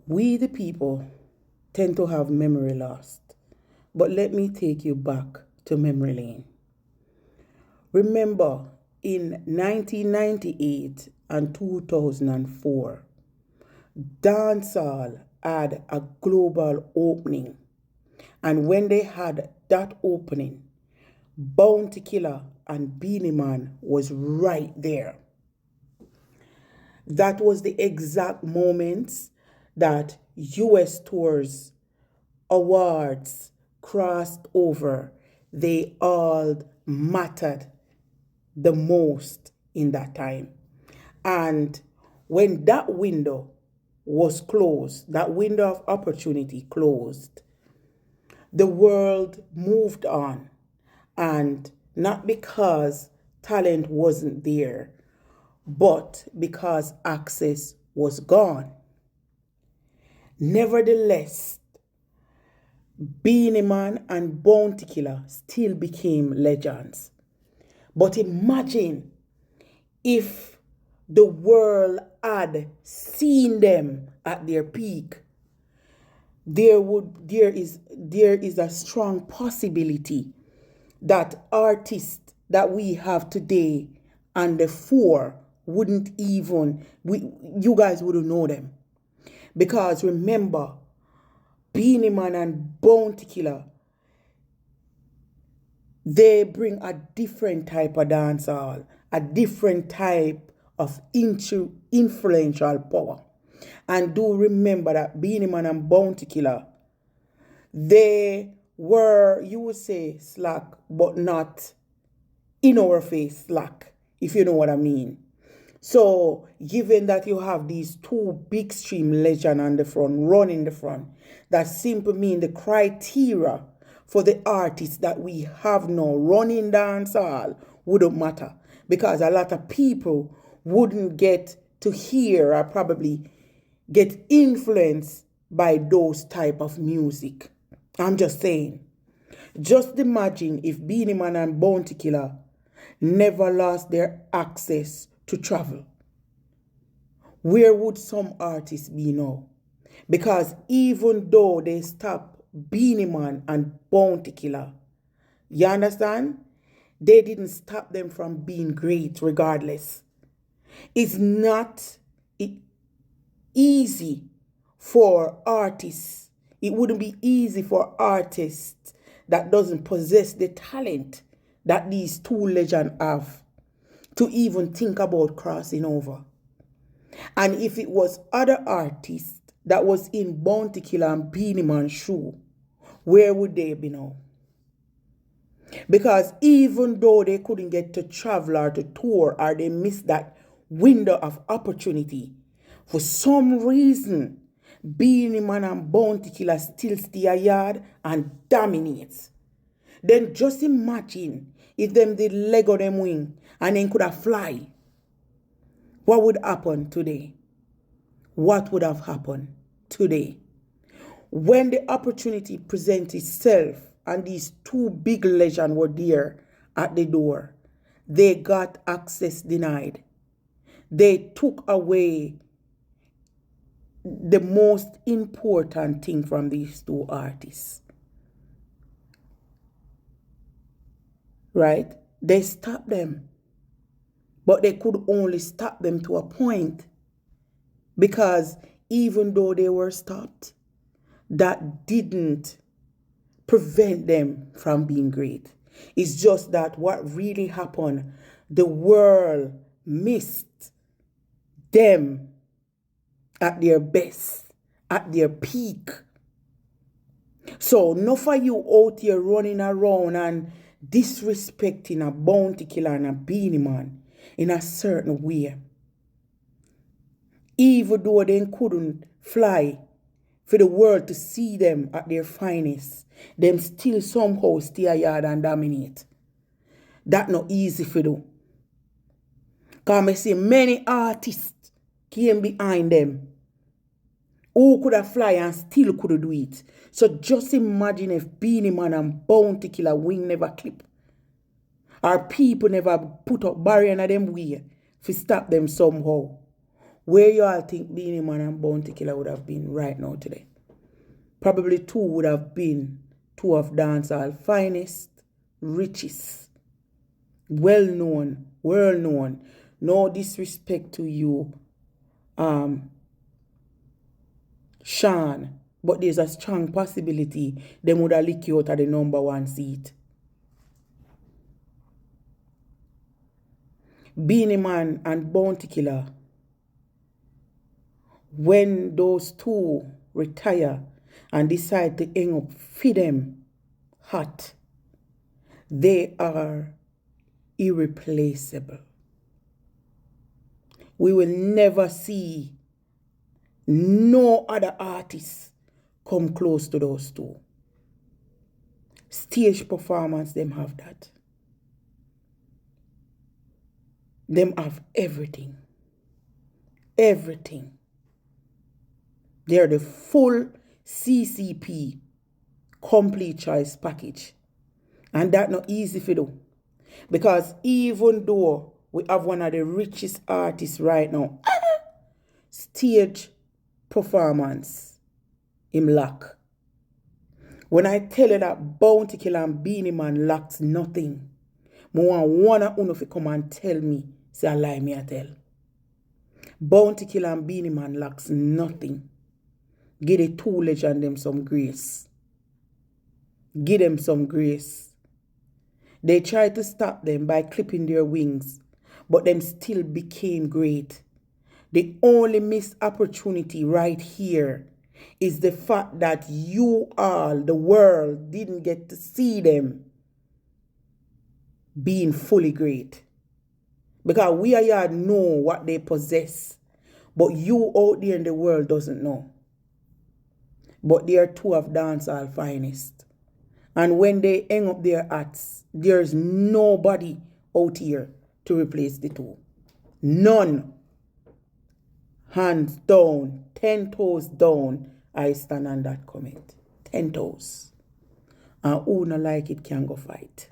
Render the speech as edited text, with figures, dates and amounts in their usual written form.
We, the people, tend to have memory loss. But let me take you back to memory lane. Remember, in 1998 and 2004, Dancehall had a global opening. And when they had that opening, Bounty Killer and Beenie Man was right there. That was the exact moments that US tours, awards crossed over. They all mattered the most in that time. And when that window was closed, that window of opportunity closed, the world moved on. And not because talent wasn't there, but because access was gone. Nevertheless, Beenie Man and Bounty Killer still became legends. But imagine if the world had seen them at their peak. There is a strong possibility that artists that we have today and the four wouldn't even, you guys wouldn't know them. Because remember, Beenie Man and Bounty Killer, they bring a different type of dancehall, a different type of influential power. And do remember that Beenie Man and Bounty Killer, they were, you would say, slack, but not in our face slack, if you know what I mean. So, given that you have these two big stream legends on the front, running the front, that simply mean the criteria for the artists that we have now running dancehall wouldn't matter. Because a lot of people wouldn't get to hear or probably get influenced by those type of music. I'm just saying. Just imagine if Beenie Man and Bounty Killer never lost their access to travel. Where would some artists be now? Because even though they stopped Beenie Man and Bounty Killer, you understand? They didn't stop them from being great regardless. It's not easy for artists. It wouldn't be easy for artists that doesn't possess the talent that these two legends have to even think about crossing over. And if it was other artists that was in Bounty Killer and Beenie Man's shoe, where would they be now? Because even though they couldn't get to travel or to tour or they missed that window of opportunity, for some reason, Beenie Man and Bounty Killer still stay a yard and dominates. Then just imagine if them did Lego them wing and then could have fly. What would happen today? What would have happened today? When the opportunity presents itself and these two big legends were there at the door, they got access denied. They took away the most important thing from these two artists. Right? They stopped them. But they could only stop them to a point. Because even though they were stopped, that didn't prevent them from being great. It's just that what really happened, the world missed them at their best, at their peak. So enough of you out here running around and disrespecting a Bounty Killer and a Beenie Man in a certain way. Even though they couldn't fly for the world to see them at their finest, them still somehow stay a yard and dominate. That not easy for them. Because I see many artists came behind them who could have fly and still could do it. So just imagine if Beenie Man and Bounty Killer wing never clip. Our people never put up barrier in them way to stop them somehow. Where you all think Beenie Man and Bounty Killer would have been right now today? Probably two would have been two of dancehall finest, richest, well-known, world-known. No disrespect to you, Sean, but there's a strong possibility them would have lick you out of the number one seat. Beenie Man and Bounty Killer, when those two retire and decide to hang up for them hot, they are irreplaceable. We will never see no other artists come close to those two. Stage performance, them have that. Them have everything. Everything. They're the full CCP, complete choice package. And that's not easy to do. Because even though we have one of the richest artists right now, stage performance, him lack. When I tell you that Bounty Killer and Beenie Man lacks nothing, I want one of you to come and tell me, say I lie me I tell. Bounty Killer and Beenie Man lacks nothing. Give the two legend them some grace. Give them some grace. They tried to stop them by clipping their wings, but them still became great. The only missed opportunity right here is the fact that you all, the world, didn't get to see them being fully great. Because we are know what they possess, but you out there in the world doesn't know. But they are two of dancehall finest. And when they hang up their hats, there's nobody out here to replace the two. None. Hands down, 10 toes down, I stand on that comment. 10 toes. And who not like it can go fight.